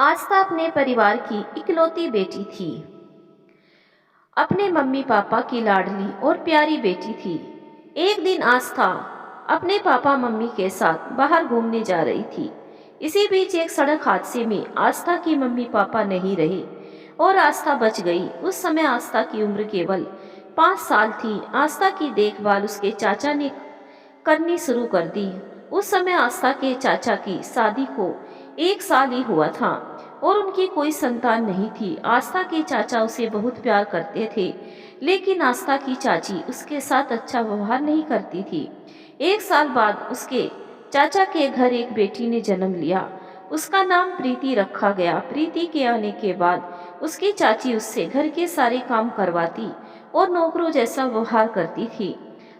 आस्था अपने परिवार की इकलौती बेटी थी। अपने मम्मी पापा की लाडली और प्यारी बेटी थी। एक दिन आस्था अपने पापा मम्मी के साथ बाहर घूमने जा रही थी। इसी बीच एक सड़क हादसे में आस्था की मम्मी पापा नहीं रहे और आस्था बच गई। उस समय आस्था की उम्र केवल 5 साल थी। आस्था की देखभाल उसके चाचा ने करनी शुरू कर दी। उस समय आस्था के चाचा की शादी को 1 साल ही हुआ था और उनकी कोई संतान नहीं थी। आस्था के चाचा उसे बहुत प्यार करते थे, लेकिन आस्था की चाची उसके साथ अच्छा व्यवहार नहीं करती थी। 1 साल बाद उसके चाचा के घर एक बेटी ने जन्म लिया। उसका नाम प्रीति रखा गया। प्रीति के आने के बाद उसकी चाची उससे घर के सारे काम करवाती और नौकरों जैसा व्यवहार करती थी।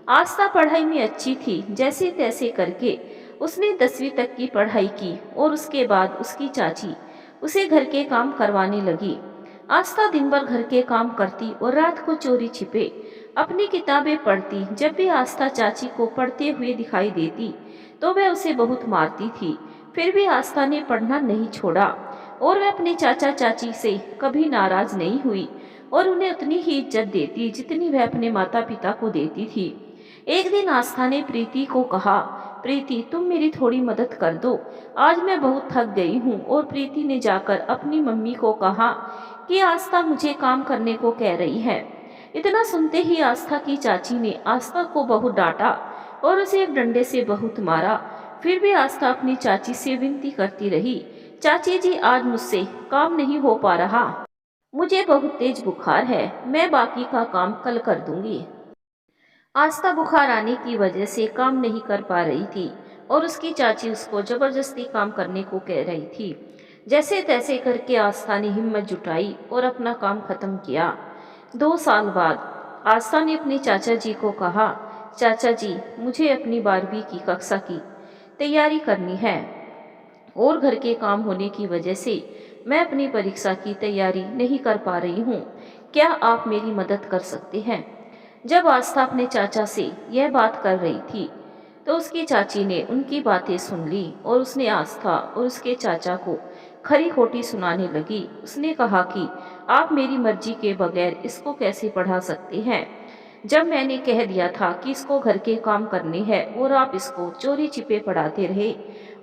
आस्था पढ़ाई में अच्छी थी। जैसे तैसे करके उसने 10वीं तक की पढ़ाई की और उसके बाद उसकी चाची उसे घर के काम करवाने लगी। आस्था दिन भर घर के काम करती और रात को चोरी छिपे अपनी किताबें पढ़ती। जब भी आस्था चाची को पढ़ते हुए दिखाई देती तो वह उसे बहुत मारती थी। फिर भी आस्था ने पढ़ना नहीं छोड़ा और वह अपने चाचा चाची से कभी नाराज नहीं हुई और उन्हें उतनी ही इज्जत देती जितनी वह अपने माता पिता को देती थी। एक दिन आस्था ने प्रीति को कहा, प्रीति तुम मेरी थोड़ी मदद कर दो, आज मैं बहुत थक गई हूँ। और प्रीति ने जाकर अपनी मम्मी को कहा कि आस्था मुझे काम करने को कह रही है। इतना सुनते ही आस्था की चाची ने आस्था को बहुत डांटा और उसे एक डंडे से बहुत मारा। फिर भी आस्था अपनी चाची से विनती करती रही, चाची जी आज मुझसे काम नहीं हो पा रहा, मुझे बहुत तेज बुखार है, मैं बाकी का काम कल कर दूंगी। आस्था बुखार आने की वजह से काम नहीं कर पा रही थी और उसकी चाची उसको जबरदस्ती काम करने को कह रही थी। जैसे तैसे करके आस्था ने हिम्मत जुटाई और अपना काम खत्म किया। 2 साल बाद आस्था ने अपने चाचा जी को कहा, चाचा जी मुझे अपनी 12वीं की कक्षा की तैयारी करनी है और घर के काम होने की वजह से मैं अपनी परीक्षा की तैयारी नहीं कर पा रही हूँ। क्या आप मेरी मदद कर सकते हैं? जब आस्था अपने चाचा से यह बात कर रही थी तो उसकी चाची ने उनकी बातें सुन ली और उसने आस्था और उसके चाचा को खरी खोटी सुनाने लगी। उसने कहा कि आप मेरी मर्जी के बगैर इसको कैसे पढ़ा सकते हैं, जब मैंने कह दिया था कि इसको घर के काम करने हैं और आप इसको चोरी छिपे पढ़ाते रहे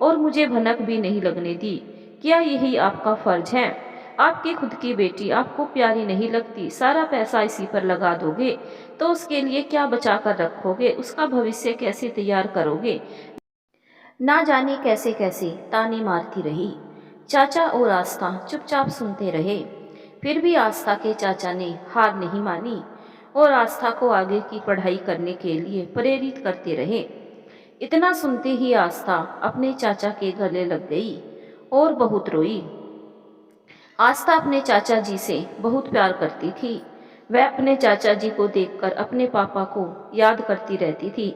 और मुझे भनक भी नहीं लगने दी। क्या यही आपका फर्ज है? आपकी खुद की बेटी आपको प्यारी नहीं लगती, सारा पैसा इसी पर लगा दोगे तो उसके लिए क्या बचा कर रखोगे, उसका भविष्य कैसे तैयार करोगे? ना जाने कैसे कैसे ताने मारती रही। चाचा और आस्था चुपचाप सुनते रहे। फिर भी आस्था के चाचा ने हार नहीं मानी और आस्था को आगे की पढ़ाई करने के लिए प्रेरित करते रहे। इतना सुनते ही आस्था अपने चाचा के गले लग गई और बहुत रोई। आस्था अपने चाचा जी से बहुत प्यार करती थी। वह अपने चाचा जी को देखकर अपने पापा को याद करती रहती थी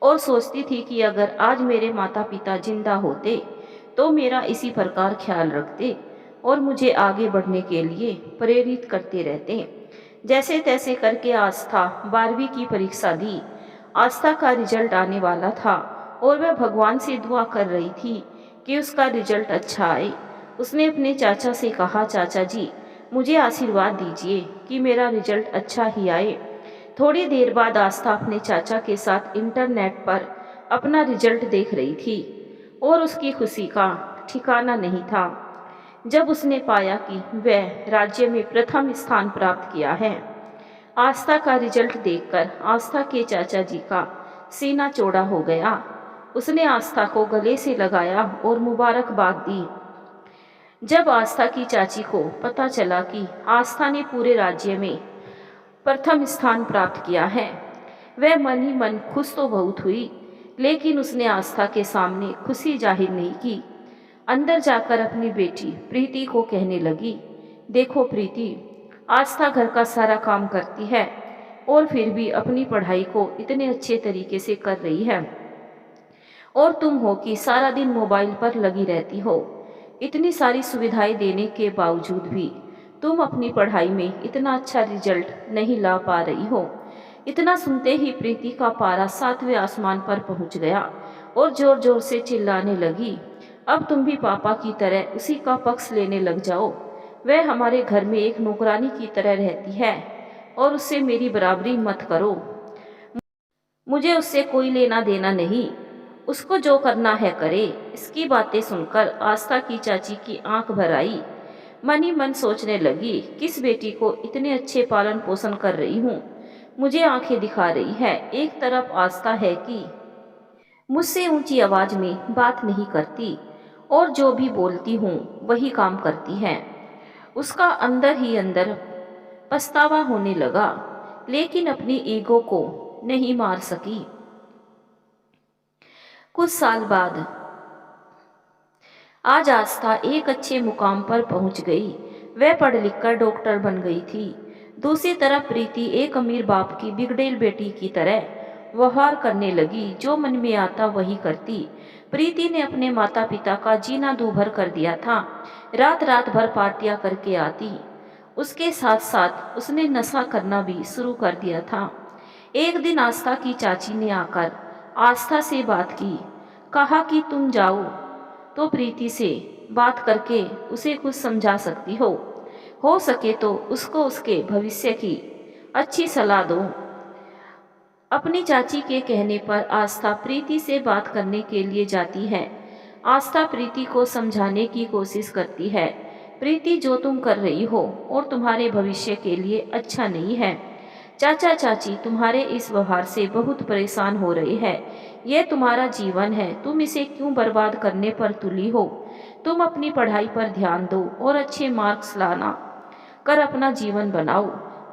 और सोचती थी कि अगर आज मेरे माता पिता जिंदा होते तो मेरा इसी प्रकार ख्याल रखते और मुझे आगे बढ़ने के लिए प्रेरित करते रहते। जैसे तैसे करके आस्था 12वीं की परीक्षा दी। आस्था का रिजल्ट आने वाला था और वह भगवान से दुआ कर रही थी कि उसका रिजल्ट अच्छा आए। उसने अपने चाचा से कहा, चाचा जी मुझे आशीर्वाद दीजिए कि मेरा रिजल्ट अच्छा ही आए। थोड़ी देर बाद आस्था अपने चाचा के साथ इंटरनेट पर अपना रिजल्ट देख रही थी और उसकी खुशी का ठिकाना नहीं था जब उसने पाया कि वह राज्य में प्रथम स्थान प्राप्त किया है। आस्था का रिजल्ट देखकर आस्था के चाचा जी का सीना चौड़ा हो गया। उसने आस्था को गले से लगाया और मुबारकबाद दी। जब आस्था की चाची को पता चला कि आस्था ने पूरे राज्य में प्रथम स्थान प्राप्त किया है, वह मन ही मन खुश तो बहुत हुई, लेकिन उसने आस्था के सामने खुशी जाहिर नहीं की। अंदर जाकर अपनी बेटी प्रीति को कहने लगी, देखो प्रीति, आस्था घर का सारा काम करती है और फिर भी अपनी पढ़ाई को इतने अच्छे तरीके से कर रही है और तुम हो कि सारा दिन मोबाइल पर लगी रहती हो। इतनी सारी सुविधाएं देने के बावजूद भी तुम अपनी पढ़ाई में इतना अच्छा रिजल्ट नहीं ला पा रही हो। इतना सुनते ही प्रीति का पारा 7वें आसमान पर पहुंच गया और जोर जोर से चिल्लाने लगी, अब तुम भी पापा की तरह उसी का पक्ष लेने लग जाओ। वह हमारे घर में एक नौकरानी की तरह रहती है और उससे मेरी बराबरी मत करो। मुझे उससे कोई लेना देना नहीं, उसको जो करना है करे। इसकी बातें सुनकर आस्था की चाची की आंख भर आई। मन ही मन सोचने लगी, किस बेटी को इतने अच्छे पालन पोषण कर रही हूँ, मुझे आंखें दिखा रही है। एक तरफ आस्था है कि मुझसे ऊंची आवाज में बात नहीं करती और जो भी बोलती हूँ वही काम करती है। उसका अंदर ही अंदर पछतावा होने लगा, लेकिन अपनी ईगो को नहीं मार सकी। कुछ साल बाद आज आस्था एक अच्छे मुकाम पर पहुंच गई। वह पढ़ लिख कर डॉक्टर बन गई थी। दूसरी तरफ प्रीति एक अमीर बाप की बिगड़ेल बेटी की तरह व्यवहार करने लगी। जो मन में आता वही करती। प्रीति ने अपने माता पिता का जीना दूभर कर दिया था। रात रात भर पार्टियां करके आती। उसके साथ साथ उसने नशा करना भी शुरू कर दिया था। एक दिन आस्था की चाची ने आकर आस्था से बात की। कहा कि तुम जाओ तो प्रीति से बात करके उसे कुछ समझा सकती हो सके तो उसको उसके भविष्य की अच्छी सलाह दो। अपनी चाची के कहने पर आस्था प्रीति से बात करने के लिए जाती है। आस्था प्रीति को समझाने की कोशिश करती है, प्रीति जो तुम कर रही हो और तुम्हारे भविष्य के लिए अच्छा नहीं है। चाचा चाची तुम्हारे इस व्यवहार से बहुत परेशान हो रहे हैं। यह तुम्हारा जीवन है, तुम इसे क्यों बर्बाद करने पर तुली हो। तुम अपनी पढ़ाई पर ध्यान दो और अच्छे मार्क्स लाना कर अपना जीवन बनाओ।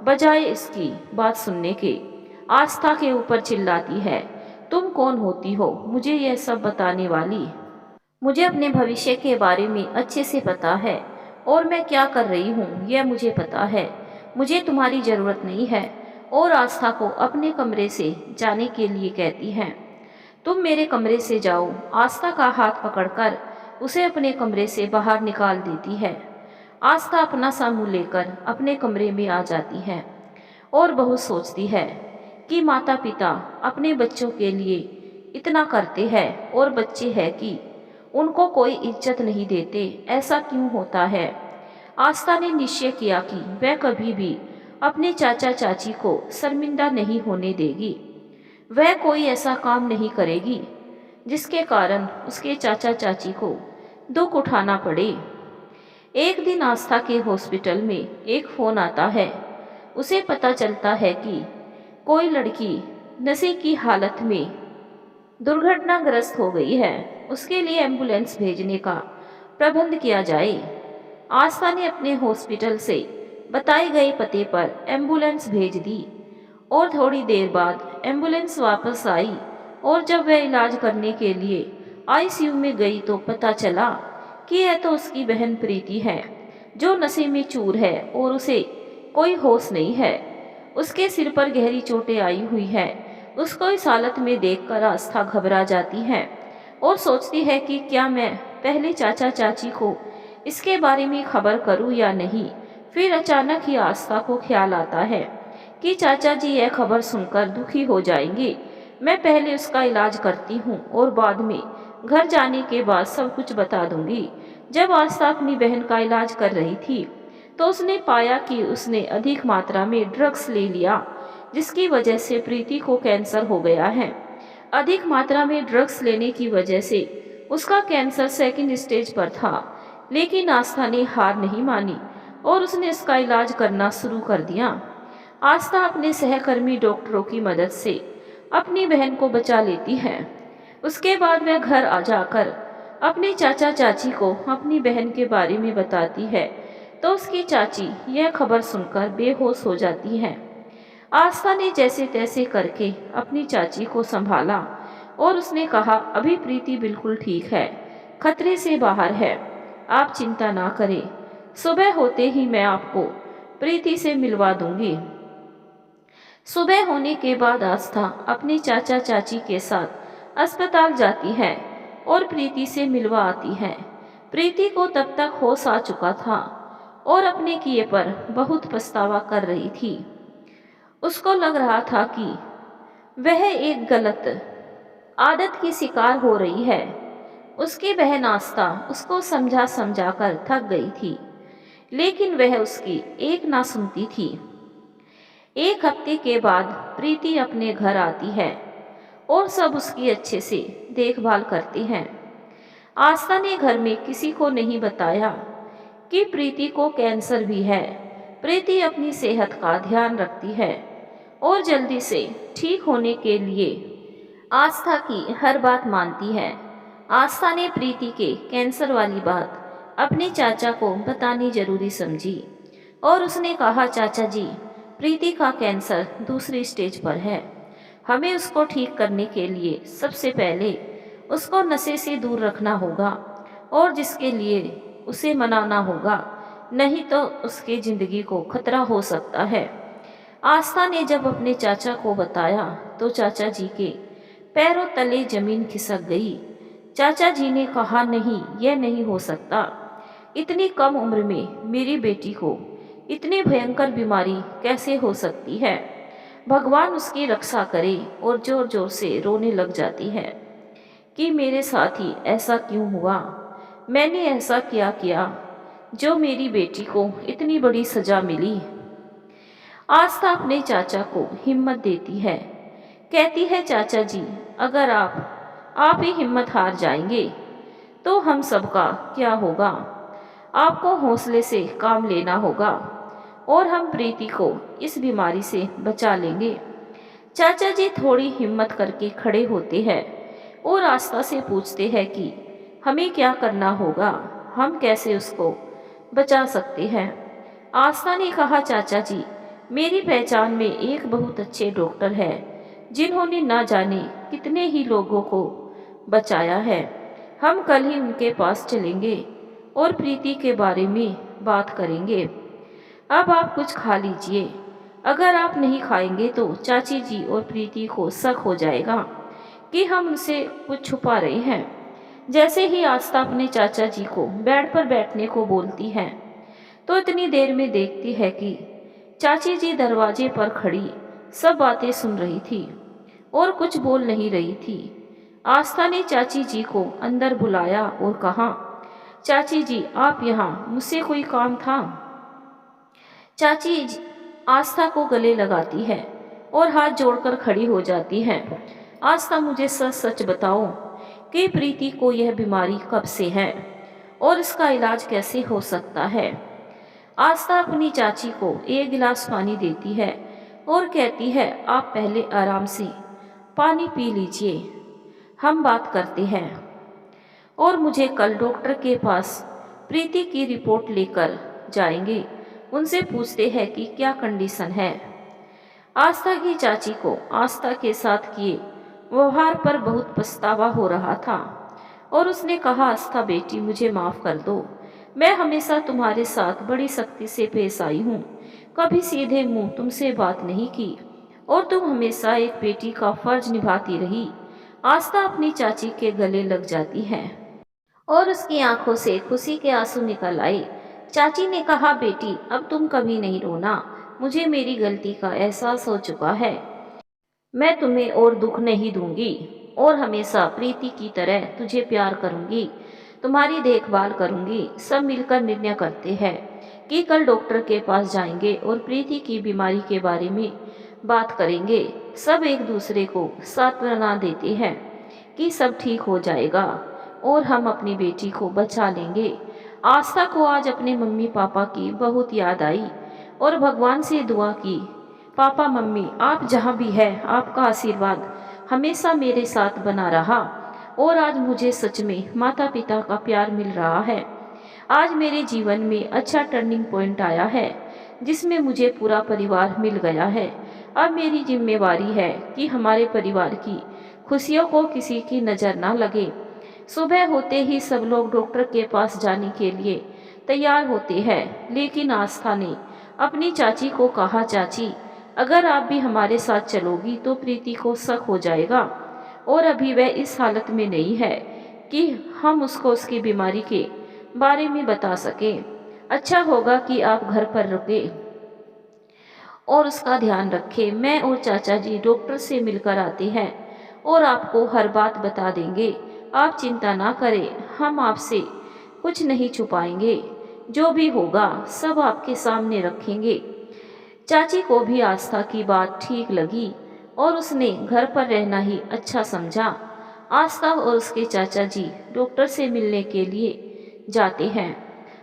बजाय इसकी बात सुनने के आस्था के ऊपर चिल्लाती है, तुम कौन होती हो मुझे यह सब बताने वाली। मुझे अपने भविष्य के बारे में अच्छे से पता है और मैं क्या कर रही हूँ यह मुझे पता है। मुझे तुम्हारी जरूरत नहीं है। और आस्था को अपने कमरे से जाने के लिए कहती है। तुम मेरे कमरे से जाओ। आस्था का हाथ पकड़कर उसे अपने कमरे से बाहर निकाल देती है। आस्था अपना सा मुंह लेकर अपने कमरे में आ जाती है और बहुत सोचती है कि माता पिता अपने बच्चों के लिए इतना करते हैं और बच्चे हैं कि उनको कोई इज्जत नहीं देते। ऐसा क्यों होता है। आस्था ने निश्चय किया कि वह कभी भी अपने चाचा चाची को शर्मिंदा नहीं होने देगी। वह कोई ऐसा काम नहीं करेगी जिसके कारण उसके चाचा चाची को दुख उठाना पड़े। एक दिन आस्था के हॉस्पिटल में एक फोन आता है। उसे पता चलता है कि कोई लड़की नशे की हालत में दुर्घटनाग्रस्त हो गई है। उसके लिए एम्बुलेंस भेजने का प्रबंध किया जाए। आस्था ने अपने हॉस्पिटल से बताए गए पते पर एम्बुलेंस भेज दी और थोड़ी देर बाद एम्बुलेंस वापस आई। और जब वह इलाज करने के लिए आईसीयू में गई तो पता चला कि यह तो उसकी बहन प्रीति है, जो नशे में चूर है और उसे कोई होश नहीं है। उसके सिर पर गहरी चोटें आई हुई है। उसको इस हालत में देखकर आस्था घबरा जाती है और सोचती है कि क्या मैं पहले चाचा चाची को इसके बारे में खबर करूं या नहीं। फिर अचानक ही आस्था को ख्याल आता है कि चाचा जी यह खबर सुनकर दुखी हो जाएंगे। मैं पहले उसका इलाज करती हूँ और बाद में घर जाने के बाद सब कुछ बता दूंगी। जब आस्था अपनी बहन का इलाज कर रही थी तो उसने पाया कि उसने अधिक मात्रा में ड्रग्स ले लिया, जिसकी वजह से प्रीति को कैंसर हो गया है। अधिक मात्रा में ड्रग्स लेने की वजह से उसका कैंसर सेकंड स्टेज पर था, लेकिन आस्था ने हार नहीं मानी और उसने इसका इलाज करना शुरू कर दिया। आस्था अपने सहकर्मी डॉक्टरों की मदद से अपनी बहन को बचा लेती है। उसके बाद वह घर आ जाकर अपने चाचा चाची को अपनी बहन के बारे में बताती है तो उसकी चाची यह खबर सुनकर बेहोश हो जाती है। आस्था ने जैसे तैसे करके अपनी चाची को संभाला और उसने कहा, अभी प्रीति बिल्कुल ठीक है, खतरे से बाहर है, आप चिंता ना करें। सुबह होते ही मैं आपको प्रीति से मिलवा दूंगी। सुबह होने के बाद आस्था अपने चाचा चाची के साथ अस्पताल जाती है और प्रीति से मिलवा आती है। प्रीति को तब तक होश आ चुका था और अपने किए पर बहुत पछतावा कर रही थी। उसको लग रहा था कि वह एक गलत आदत की शिकार हो रही है। उसकी बहन आस्था उसको समझा समझा कर थक गई थी, लेकिन वह उसकी एक ना सुनती थी। एक हफ्ते के बाद प्रीति अपने घर आती है और सब उसकी अच्छे से देखभाल करते हैं। आस्था ने घर में किसी को नहीं बताया कि प्रीति को कैंसर भी है। प्रीति अपनी सेहत का ध्यान रखती है और जल्दी से ठीक होने के लिए आस्था की हर बात मानती है। आस्था ने प्रीति के कैंसर वाली बात अपने चाचा को बतानी जरूरी समझी और उसने कहा, चाचा जी, प्रीति का कैंसर दूसरी स्टेज पर है। हमें उसको ठीक करने के लिए सबसे पहले उसको नशे से दूर रखना होगा और जिसके लिए उसे मनाना होगा, नहीं तो उसकी जिंदगी को खतरा हो सकता है। आस्था ने जब अपने चाचा को बताया तो चाचा जी के पैरों तले जमीन खिसक गई। चाचा जी ने कहा, नहीं, यह नहीं हो सकता। इतनी कम उम्र में मेरी बेटी को इतनी भयंकर बीमारी कैसे हो सकती है? भगवान उसकी रक्षा करे। और जोर जोर से रोने लग जाती है कि मेरे साथ ही ऐसा क्यों हुआ? मैंने ऐसा क्या किया जो मेरी बेटी को इतनी बड़ी सजा मिली? आस्था अपने चाचा को हिम्मत देती है, कहती है, चाचा जी, अगर आप ही हिम्मत हार जाएंगे तो हम सबका क्या होगा? आपको हौसले से काम लेना होगा और हम प्रीति को इस बीमारी से बचा लेंगे। चाचा जी थोड़ी हिम्मत करके खड़े होते हैं और आस्था से पूछते हैं कि हमें क्या करना होगा, हम कैसे उसको बचा सकते हैं। आस्था ने कहा, चाचा जी, मेरी पहचान में एक बहुत अच्छे डॉक्टर है जिन्होंने ना जाने कितने ही लोगों को बचाया है। हम कल ही उनके पास चलेंगे और प्रीति के बारे में बात करेंगे। अब आप कुछ खा लीजिए। अगर आप नहीं खाएंगे तो चाची जी और प्रीति को शक हो जाएगा कि हम उनसे कुछ छुपा रहे हैं। जैसे ही आस्था अपने चाचा जी को बेड पर बैठने को बोलती है तो इतनी देर में देखती है कि चाची जी दरवाजे पर खड़ी सब बातें सुन रही थी और कुछ बोल नहीं रही थी। आस्था ने चाची जी को अंदर बुलाया और कहा, चाची जी, आप यहाँ, मुझसे कोई काम था? चाची आस्था को गले लगाती है और हाथ जोड़कर खड़ी हो जाती है। आस्था, मुझे सच सच बताओ कि प्रीति को यह बीमारी कब से है और इसका इलाज कैसे हो सकता है? आस्था अपनी चाची को एक गिलास पानी देती है और कहती है, आप पहले आराम से पानी पी लीजिए, हम बात करते हैं। और मुझे कल डॉक्टर के पास प्रीति की रिपोर्ट लेकर जाएंगे, उनसे पूछते हैं कि क्या कंडीशन है। आस्था की चाची को आस्था के साथ किए व्यवहार पर बहुत पछतावा हो रहा था और उसने कहा, आस्था बेटी, मुझे माफ कर दो। मैं हमेशा तुम्हारे साथ बड़ी सख्ती से पेश आई हूँ, कभी सीधे मुंह तुमसे बात नहीं की और तुम हमेशा एक बेटी का फर्ज निभाती रही। आस्था अपनी चाची के गले लग जाती है और उसकी आंखों से खुशी के आंसू निकल आए। चाची ने कहा, बेटी, अब तुम कभी नहीं रोना। मुझे मेरी गलती का एहसास हो चुका है। मैं तुम्हें और दुख नहीं दूंगी और हमेशा प्रीति की तरह तुझे प्यार करूंगी, तुम्हारी देखभाल करूंगी। सब मिलकर निर्णय करते हैं कि कल डॉक्टर के पास जाएंगे और प्रीति की बीमारी के बारे में बात करेंगे। सब एक दूसरे को सांत्वना देते हैं कि सब ठीक हो जाएगा और हम अपनी बेटी को बचा लेंगे। आस्था को आज अपने मम्मी पापा की बहुत याद आई और भगवान से दुआ की, पापा मम्मी, आप जहाँ भी हैं, आपका आशीर्वाद हमेशा मेरे साथ बना रहा और आज मुझे सच में माता पिता का प्यार मिल रहा है। आज मेरे जीवन में अच्छा टर्निंग पॉइंट आया है जिसमें मुझे पूरा परिवार मिल गया है। अब मेरी जिम्मेवारी है कि हमारे परिवार की खुशियों को किसी की नज़र ना लगे। सुबह होते ही सब लोग डॉक्टर के पास जाने के लिए तैयार होते हैं, लेकिन आस्था ने अपनी चाची को कहा, चाची, अगर आप भी हमारे साथ चलोगी तो प्रीति को शक हो जाएगा और अभी वह इस हालत में नहीं है कि हम उसको उसकी बीमारी के बारे में बता सकें। अच्छा होगा कि आप घर पर रुके और उसका ध्यान रखें। मैं और चाचा जी डॉक्टर से मिलकर आते हैं और आपको हर बात बता देंगे। आप चिंता ना करें, हम आपसे कुछ नहीं छुपाएंगे, जो भी होगा सब आपके सामने रखेंगे। चाची को भी आस्था की बात ठीक लगी और उसने घर पर रहना ही अच्छा समझा। आस्था और उसके चाचा जी डॉक्टर से मिलने के लिए जाते हैं।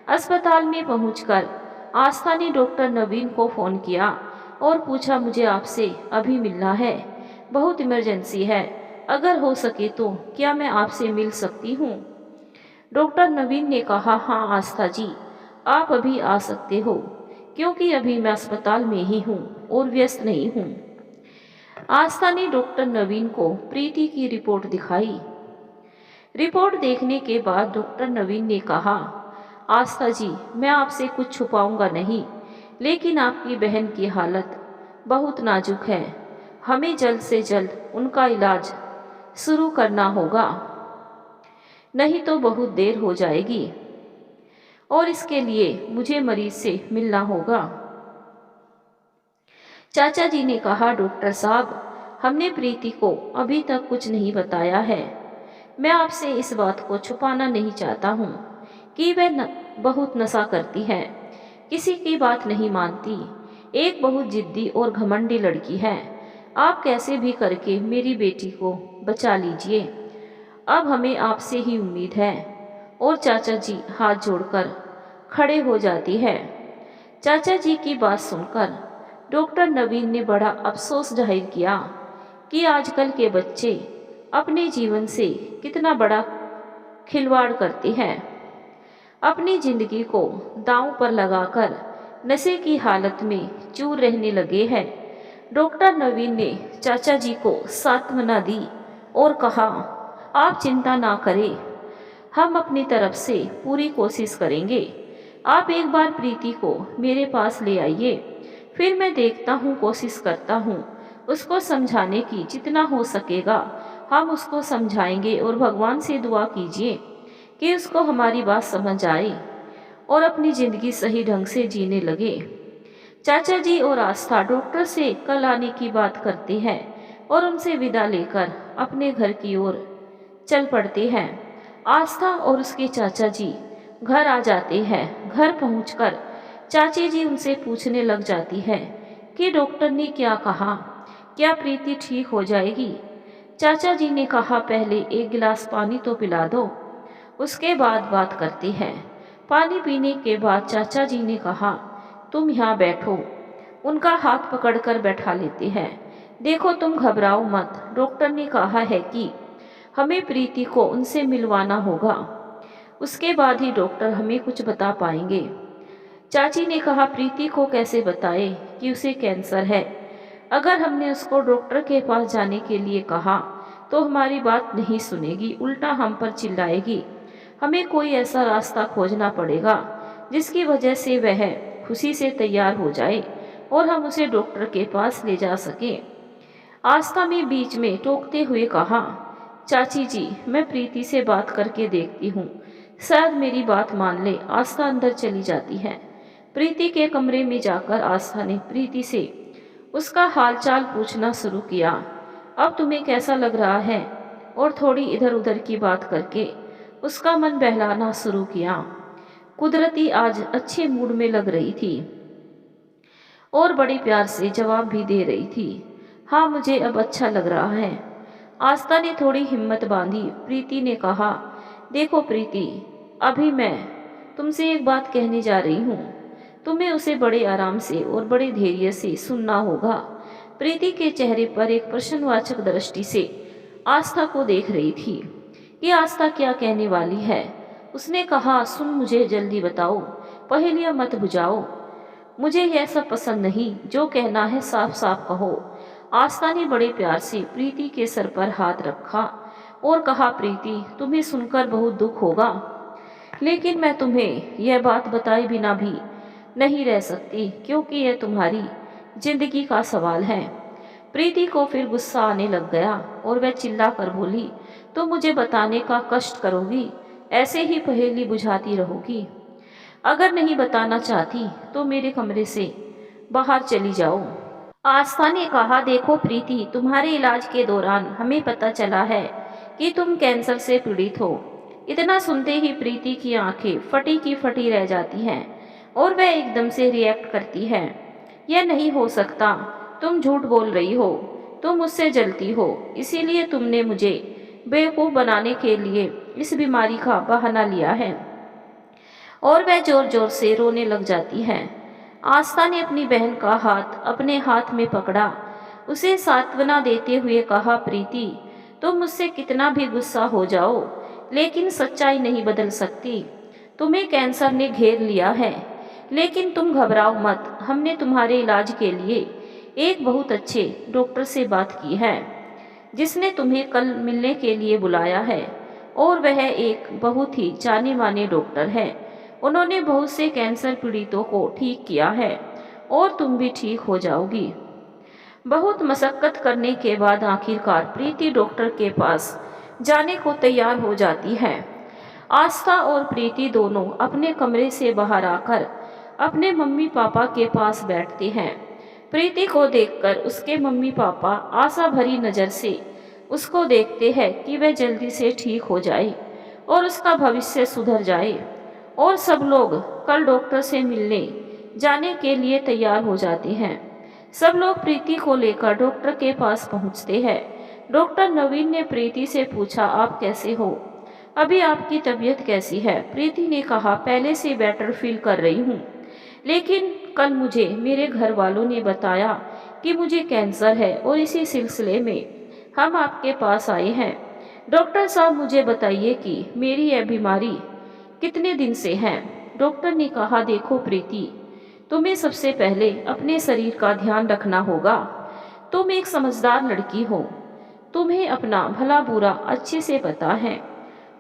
अस्पताल में पहुंचकर आस्था ने डॉक्टर नवीन को फ़ोन किया और पूछा, मुझे आपसे अभी मिलना है, बहुत इमरजेंसी है, अगर हो सके तो क्या मैं आपसे मिल सकती हूँ। डॉक्टर नवीन ने कहा, हाँ आस्था जी, आप अभी आ सकते हो, क्योंकि अभी मैं अस्पताल में ही हूँ और व्यस्त नहीं हूँ। आस्था ने डॉक्टर नवीन को प्रीति की रिपोर्ट दिखाई। रिपोर्ट देखने के बाद डॉक्टर नवीन ने कहा, आस्था जी, मैं आपसे कुछ छुपाऊंगा नहीं, लेकिन आपकी बहन की हालत बहुत नाजुक है, हमें जल्द से जल्द उनका इलाज शुरू करना होगा, नहीं तो बहुत देर हो जाएगी और इसके लिए मुझे मरीज से मिलना होगा। चाचा जी ने कहा, डॉक्टर साहब, हमने प्रीति को अभी तक कुछ नहीं बताया है। मैं आपसे इस बात को छुपाना नहीं चाहता हूँ कि वह बहुत नशा करती है, किसी की बात नहीं मानती, एक बहुत जिद्दी और घमंडी लड़की है। आप कैसे भी करके मेरी बेटी को बचा लीजिए, अब हमें आपसे ही उम्मीद है। और चाचा जी हाथ जोड़कर खड़े हो जाती है। चाचा जी की बात सुनकर डॉक्टर नवीन ने बड़ा अफसोस जाहिर किया कि आजकल के बच्चे अपने जीवन से कितना बड़ा खिलवाड़ करते हैं, अपनी जिंदगी को दांव पर लगाकर नशे की हालत में चूर रहने लगे हैं। डॉक्टर नवीन ने चाचा जी को सांत्वना दी और कहा, आप चिंता ना करें, हम अपनी तरफ से पूरी कोशिश करेंगे। आप एक बार प्रीति को मेरे पास ले आइए, फिर मैं देखता हूँ, कोशिश करता हूँ उसको समझाने की, जितना हो सकेगा हम उसको समझाएंगे और भगवान से दुआ कीजिए कि उसको हमारी बात समझ आए और अपनी ज़िंदगी सही ढंग से जीने लगे। चाचा जी और आस्था डॉक्टर से कल आने की बात करते हैं और उनसे विदा लेकर अपने घर की ओर चल पड़ते हैं। आस्था और उसके चाचा जी घर आ जाते हैं। घर पहुंचकर चाची जी उनसे पूछने लग जाती है कि डॉक्टर ने क्या कहा, क्या प्रीति ठीक हो जाएगी। चाचा जी ने कहा, पहले एक गिलास पानी तो पिला दो, उसके बाद बात करते हैं। पानी पीने के बाद चाचा जी ने कहा, तुम यहाँ बैठो। उनका हाथ पकड़कर बैठा लेते हैं। देखो तुम घबराओ मत, डॉक्टर ने कहा है कि हमें प्रीति को उनसे मिलवाना होगा, उसके बाद ही डॉक्टर हमें कुछ बता पाएंगे। चाची ने कहा, प्रीति को कैसे बताए कि उसे कैंसर है। अगर हमने उसको डॉक्टर के पास जाने के लिए कहा तो हमारी बात नहीं सुनेगी, उल्टा हम पर चिल्लाएगी। हमें कोई ऐसा रास्ता खोजना पड़ेगा जिसकी वजह से वह खुशी से तैयार हो जाए और हम उसे डॉक्टर के पास ले जा सकें। आस्था में बीच में टोकते हुए कहा, चाची जी, मैं प्रीति से बात करके देखती हूँ, शायद मेरी बात मान ले। आस्था अंदर चली जाती है। प्रीति के कमरे में जाकर आस्था ने प्रीति से उसका हालचाल पूछना शुरू किया। अब तुम्हें कैसा लग रहा है, और थोड़ी इधर उधर की बात करके उसका मन बहलाना शुरू किया। कुदरती आज अच्छे मूड में लग रही थी और बड़े प्यार से जवाब भी दे रही थी, हाँ मुझे अब अच्छा लग रहा है। आस्था ने थोड़ी हिम्मत बांधी। प्रीति ने कहा, देखो प्रीति, अभी मैं तुमसे एक बात कहने जा रही हूँ, तुम्हें उसे बड़े आराम से और बड़े धैर्य से सुनना होगा। प्रीति के चेहरे पर एक प्रश्नवाचक दृष्टि से आस्था को देख रही थी कि आस्था क्या कहने वाली है। उसने कहा, सुन, मुझे जल्दी बताओ, पहेलियां मत बुझाओ, मुझे यह सब पसंद नहीं, जो कहना है साफ साफ कहो। आस्था ने बड़े प्यार से प्रीति के सर पर हाथ रखा और कहा, प्रीति, तुम्हें सुनकर बहुत दुख होगा, लेकिन मैं तुम्हें यह बात बताए बिना भी नहीं रह सकती, क्योंकि यह तुम्हारी जिंदगी का सवाल है। प्रीति को फिर गुस्सा आने लग गया और वह चिल्ला कर बोली, तो मुझे बताने का कष्ट करोगी, ऐसे ही पहेली बुझाती रहोगी। अगर नहीं बताना चाहती तो मेरे कमरे से बाहर चली जाओ। आस्था ने कहा, देखो प्रीति, तुम्हारे इलाज के दौरान हमें पता चला है कि तुम कैंसर से पीड़ित हो। इतना सुनते ही प्रीति की आंखें फटी की फटी रह जाती हैं और वह एकदम से रिएक्ट करती है। यह नहीं हो सकता, तुम झूठ बोल रही हो, तुम मुझसे जलती हो, इसीलिए तुमने मुझे बेवकूफ़ बनाने के लिए इस बीमारी का बहाना लिया है। और वह जोर जोर से रोने लग जाती है। आस्था ने अपनी बहन का हाथ अपने हाथ में पकड़ा, उसे सांत्वना देते हुए कहा, प्रीति तुम मुझसे कितना भी गुस्सा हो जाओ, लेकिन सच्चाई नहीं बदल सकती। तुम्हें कैंसर ने घेर लिया है, लेकिन तुम घबराओ मत। हमने तुम्हारे इलाज के लिए एक बहुत अच्छे डॉक्टर से बात की है, जिसने तुम्हें कल मिलने के लिए बुलाया है। और वह एक बहुत ही जाने माने डॉक्टर है। उन्होंने बहुत से कैंसर पीड़ितों को ठीक किया है और तुम भी ठीक हो जाओगी। बहुत मशक्कत करने के बाद आखिरकार प्रीति डॉक्टर के पास जाने को तैयार हो जाती है। आस्था और प्रीति दोनों अपने कमरे से बाहर आकर अपने मम्मी पापा के पास बैठते हैं। प्रीति को देखकर उसके मम्मी पापा आशा भरी नज़र से उसको देखते हैं कि वह जल्दी से ठीक हो जाए और उसका भविष्य सुधर जाए। और सब लोग कल डॉक्टर से मिलने जाने के लिए तैयार हो जाते हैं। सब लोग प्रीति को लेकर डॉक्टर के पास पहुंचते हैं। डॉक्टर नवीन ने प्रीति से पूछा, आप कैसे हो? अभी आपकी तबीयत कैसी है? प्रीति ने कहा, पहले से बेटर फील कर रही हूँ, लेकिन कल मुझे मेरे घर वालों ने बताया कि मुझे कैंसर है और इसी सिलसिले में हम आपके पास आए हैं। डॉक्टर साहब मुझे बताइए कि मेरी यह बीमारी कितने दिन से है? डॉक्टर ने कहा, देखो प्रीति, तुम्हें सबसे पहले अपने शरीर का ध्यान रखना होगा। तुम एक समझदार लड़की हो, तुम्हें अपना भला बुरा अच्छे से पता है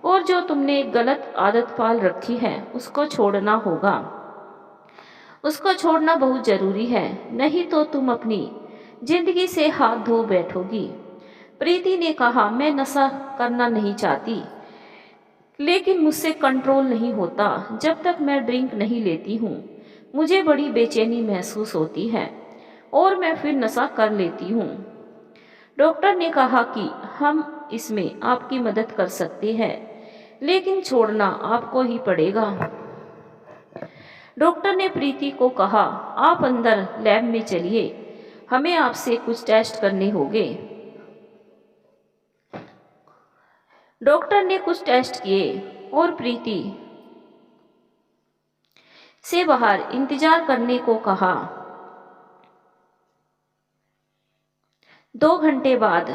और जो तुमने गलत आदत पाल रखी है उसको छोड़ना होगा। उसको छोड़ना बहुत ज़रूरी है, नहीं तो तुम अपनी जिंदगी से हाथ धो बैठोगी। प्रीति ने कहा, मैं नशा करना नहीं चाहती, लेकिन मुझसे कंट्रोल नहीं होता। जब तक मैं ड्रिंक नहीं लेती हूँ मुझे बड़ी बेचैनी महसूस होती है और मैं फिर नशा कर लेती हूँ। डॉक्टर ने कहा कि हम इसमें आपकी मदद कर सकते हैं, लेकिन छोड़ना आपको ही पड़ेगा। डॉक्टर ने प्रीति को कहा, आप अंदर लैब में चलिए, हमें आपसे कुछ टेस्ट करने होंगे। डॉक्टर ने कुछ टेस्ट किए और प्रीति से बाहर इंतजार करने को कहा। 2 घंटे बाद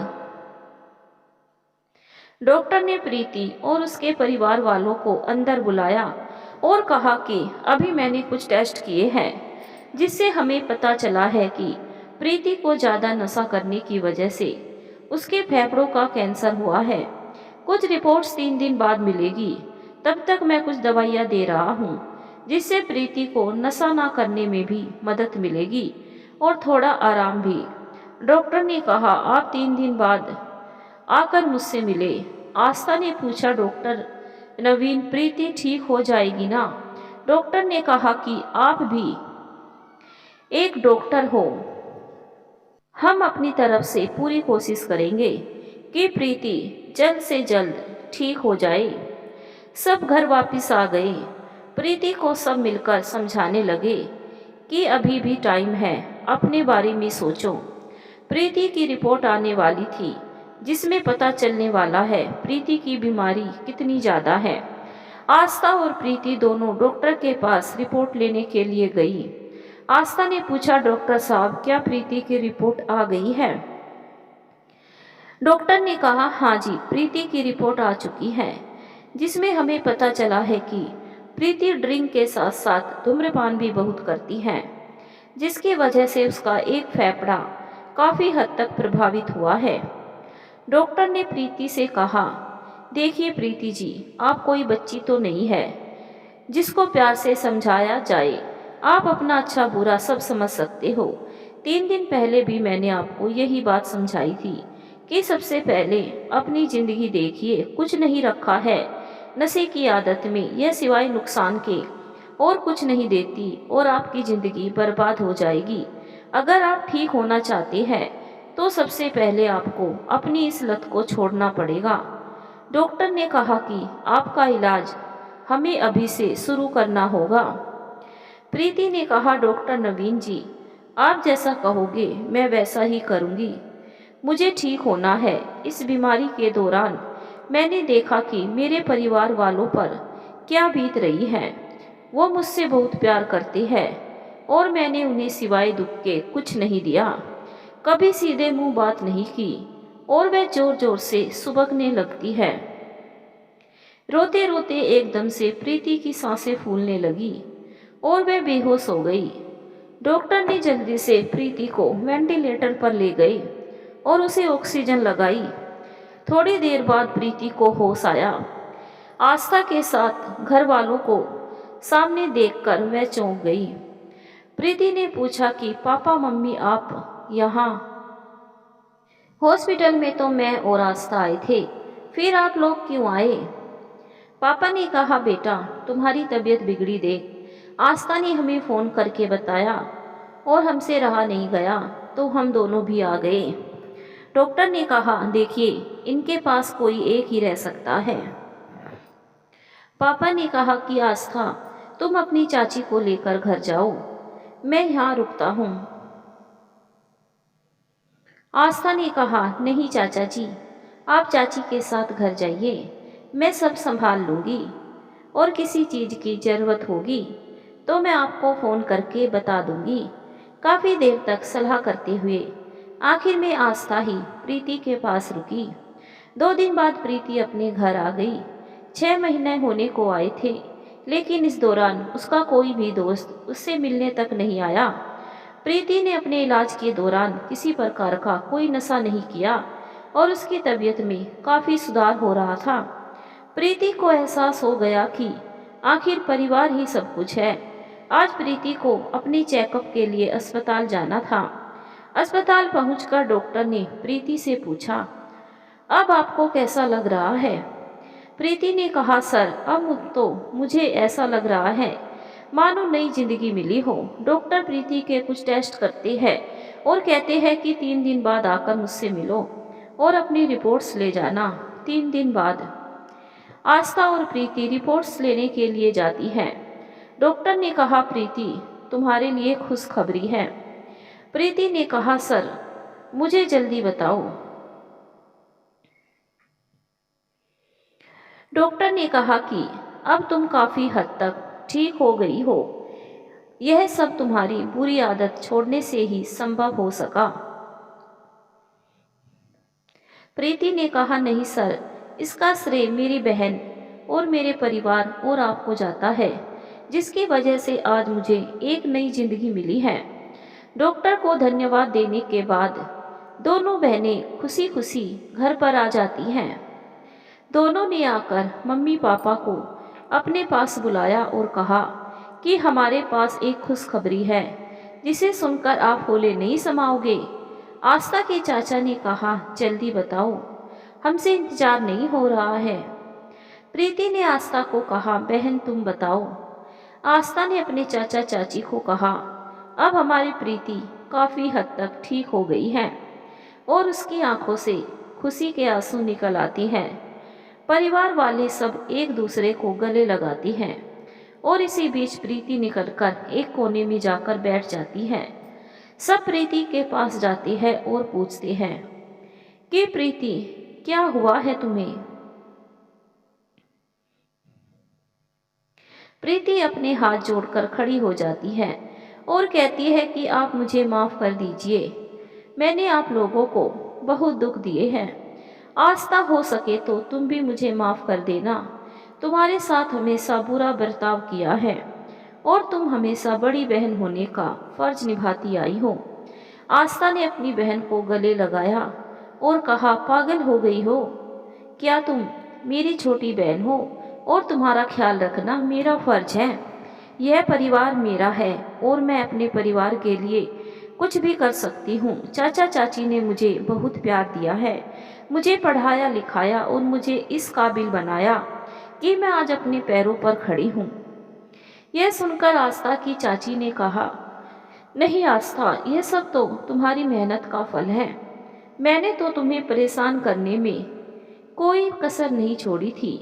डॉक्टर ने प्रीति और उसके परिवार वालों को अंदर बुलाया और कहा कि अभी मैंने कुछ टेस्ट किए हैं, जिससे हमें पता चला है कि प्रीति को ज़्यादा नशा करने की वजह से उसके फेफड़ों का कैंसर हुआ है। कुछ रिपोर्ट्स 3 दिन बाद मिलेगी। तब तक मैं कुछ दवाइयाँ दे रहा हूँ, जिससे प्रीति को नशा ना करने में भी मदद मिलेगी और थोड़ा आराम भी। डॉक्टर ने कहा, आप 3 दिन बाद आकर मुझसे मिले। आस्था ने पूछा, डॉक्टर नवीन, प्रीति ठीक हो जाएगी ना? डॉक्टर ने कहा कि आप भी एक डॉक्टर हो, हम अपनी तरफ से पूरी कोशिश करेंगे कि प्रीति जल्द से जल्द ठीक हो जाए। सब घर वापस आ गए। प्रीति को सब मिलकर समझाने लगे कि अभी भी टाइम है, अपने बारे में सोचो। प्रीति की रिपोर्ट आने वाली थी, जिसमें पता चलने वाला है प्रीति की बीमारी कितनी ज़्यादा है। आस्था और प्रीति दोनों डॉक्टर के पास रिपोर्ट लेने के लिए गई। आस्था ने पूछा, डॉक्टर साहब, क्या प्रीति की रिपोर्ट आ गई है? डॉक्टर ने कहा, हाँ जी, प्रीति की रिपोर्ट आ चुकी है, जिसमें हमें पता चला है कि प्रीति ड्रिंक के साथ साथ धूम्रपान भी बहुत करती है, जिसकी वजह से उसका एक फेफड़ा काफ़ी हद तक प्रभावित हुआ है। डॉक्टर ने प्रीति से कहा, देखिए प्रीति जी, आप कोई बच्ची तो नहीं है जिसको प्यार से समझाया जाए। आप अपना अच्छा बुरा सब समझ सकते हो। 3 दिन पहले भी मैंने आपको यही बात समझाई थी कि सबसे पहले अपनी ज़िंदगी देखिए। कुछ नहीं रखा है नशे की आदत में, यह सिवाय नुकसान के और कुछ नहीं देती और आपकी ज़िंदगी बर्बाद हो जाएगी। अगर आप ठीक होना चाहते हैं तो सबसे पहले आपको अपनी इस लत को छोड़ना पड़ेगा। डॉक्टर ने कहा कि आपका इलाज हमें अभी से शुरू करना होगा। प्रीति ने कहा, डॉक्टर नवीन जी, आप जैसा कहोगे मैं वैसा ही करूंगी। मुझे ठीक होना है। इस बीमारी के दौरान मैंने देखा कि मेरे परिवार वालों पर क्या बीत रही है। वो मुझसे बहुत प्यार करते हैं और मैंने उन्हें सिवाय दुख के कुछ नहीं दिया। कभी सीधे मुंह बात नहीं की और वह जोर जोर से सुबकने लगती है। रोते रोते एकदम से प्रीति की सांसें फूलने लगी और वह बेहोश हो गई। डॉक्टर ने जल्दी से प्रीति को वेंटिलेटर पर ले गए और उसे ऑक्सीजन लगाई। थोड़ी देर बाद प्रीति को होश आया। आस्था के साथ घर वालों को सामने देखकर वह चौंक गई। प्रीति ने पूछा कि पापा मम्मी आप यहाँ? हॉस्पिटल में तो मैं और आस्था आए थे, फिर आप लोग क्यों आए? पापा ने कहा, बेटा तुम्हारी तबीयत बिगड़ी देख आस्था ने हमें फ़ोन करके बताया और हमसे रहा नहीं गया तो हम दोनों भी आ गए। डॉक्टर ने कहा, देखिए इनके पास कोई एक ही रह सकता है। पापा ने कहा कि आस्था तुम अपनी चाची को लेकर घर जाओ, मैं यहाँ रुकता हूँ। आस्था ने कहा, नहीं चाचा जी, आप चाची के साथ घर जाइए, मैं सब संभाल लूँगी और किसी चीज़ की ज़रूरत होगी तो मैं आपको फ़ोन करके बता दूँगी। काफ़ी देर तक सलाह करते हुए आखिर में आस्था ही प्रीति के पास रुकी। 2 दिन बाद प्रीति अपने घर आ गई। 6 महीने होने को आए थे, लेकिन इस दौरान उसका कोई भी दोस्त उससे मिलने तक नहीं आया। प्रीति ने अपने इलाज के दौरान किसी प्रकार का कोई नशा नहीं किया और उसकी तबीयत में काफ़ी सुधार हो रहा था। प्रीति को एहसास हो गया कि आखिर परिवार ही सब कुछ है। आज प्रीति को अपने चेकअप के लिए अस्पताल जाना था। अस्पताल पहुंचकर डॉक्टर ने प्रीति से पूछा, अब आपको कैसा लग रहा है? प्रीति ने कहा, सर अब तो मुझे ऐसा लग रहा है मानो नई जिंदगी मिली हो। डॉक्टर प्रीति के कुछ टेस्ट करते हैं और कहते हैं कि 3 दिन बाद आकर मुझसे मिलो और अपनी रिपोर्ट्स ले जाना। 3 दिन बाद आस्था और प्रीति रिपोर्ट्स लेने के लिए जाती हैं। डॉक्टर ने कहा, प्रीति तुम्हारे लिए खुशखबरी है। प्रीति ने कहा, सर मुझे जल्दी बताओ। डॉक्टर ने कहा कि अब तुम काफ़ी हद तक ठीक हो गई हो। यह सब तुम्हारी बुरी आदत छोड़ने से ही संभव हो सका। प्रीति ने कहा, नहीं सर, इसका श्रेय मेरी बहन और मेरे परिवार और आपको जाता है, जिसकी वजह से आज मुझे एक नई जिंदगी मिली है। डॉक्टर को धन्यवाद देने के बाद दोनों बहनें खुशी खुशी घर पर आ जाती हैं। दोनों ने आकर मम्मी पापा को अपने पास बुलाया और कहा कि हमारे पास एक खुशखबरी है, जिसे सुनकर आप होले नहीं समाओगे। आस्था के चाचा ने कहा, जल्दी बताओ, हमसे इंतजार नहीं हो रहा है। प्रीति ने आस्था को कहा, बहन तुम बताओ। आस्था ने अपने चाचा चाची को कहा, अब हमारी प्रीति काफ़ी हद तक ठीक हो गई है और उसकी आंखों से खुशी के आंसू निकल आती हैं। परिवार वाले सब एक दूसरे को गले लगाती हैं और इसी बीच प्रीति निकलकर एक कोने में जाकर बैठ जाती है। सब प्रीति के पास जाते हैं और पूछते हैं कि प्रीति क्या हुआ है तुम्हें? प्रीति अपने हाथ जोड़कर खड़ी हो जाती है और कहती है कि आप मुझे माफ़ कर दीजिए, मैंने आप लोगों को बहुत दुख दिए हैं। आस्था हो सके तो तुम भी मुझे माफ़ कर देना। तुम्हारे साथ हमेशा बुरा बर्ताव किया है और तुम हमेशा बड़ी बहन होने का फर्ज निभाती आई हो। आस्था ने अपनी बहन को गले लगाया और कहा, पागल हो गई हो क्या तुम? मेरी छोटी बहन हो और तुम्हारा ख्याल रखना मेरा फर्ज है। यह परिवार मेरा है और मैं अपने परिवार के लिए कुछ भी कर सकती हूँ। चाचा चाची ने मुझे बहुत प्यार दिया है, मुझे पढ़ाया लिखाया और मुझे इस काबिल बनाया कि मैं आज अपने पैरों पर खड़ी हूँ। यह सुनकर आस्था की चाची ने कहा, नहीं आस्था, यह सब तो तुम्हारी मेहनत का फल है। मैंने तो तुम्हें परेशान करने में कोई कसर नहीं छोड़ी थी।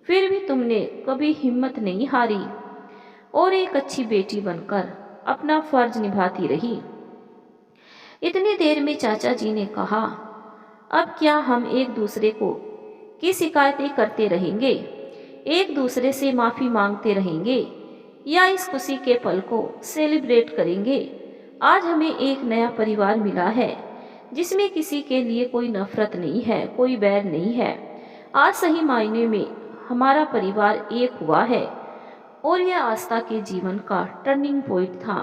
फिर भी तुमने कभी हिम्मत नहीं हारी और एक अच्छी बेटी बनकर अपना फर्ज निभाती रही। इतनी देर में चाचा जी ने कहा, अब क्या हम एक दूसरे को की शिकायतें करते रहेंगे, एक दूसरे से माफ़ी मांगते रहेंगे या इस खुशी के पल को सेलिब्रेट करेंगे? आज हमें एक नया परिवार मिला है जिसमें किसी के लिए कोई नफरत नहीं है, कोई बैर नहीं है। आज सही मायने में हमारा परिवार एक हुआ है और यह आस्था के जीवन का टर्निंग पॉइंट था।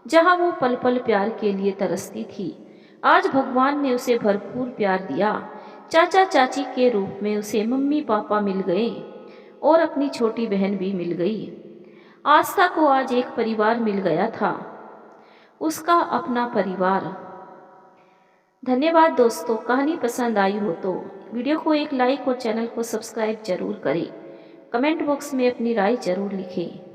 जहाँ वो पल पल प्यार के लिए तरसती थी, आज भगवान ने उसे भरपूर प्यार दिया। चाचा चाची के रूप में उसे मम्मी पापा मिल गए और अपनी छोटी बहन भी मिल गई। आस्था को आज एक परिवार मिल गया था, उसका अपना परिवार। धन्यवाद दोस्तों। कहानी पसंद आई हो तो वीडियो को एक लाइक और चैनल को सब्सक्राइब जरूर करें। कमेंट बॉक्स में अपनी राय जरूर लिखें।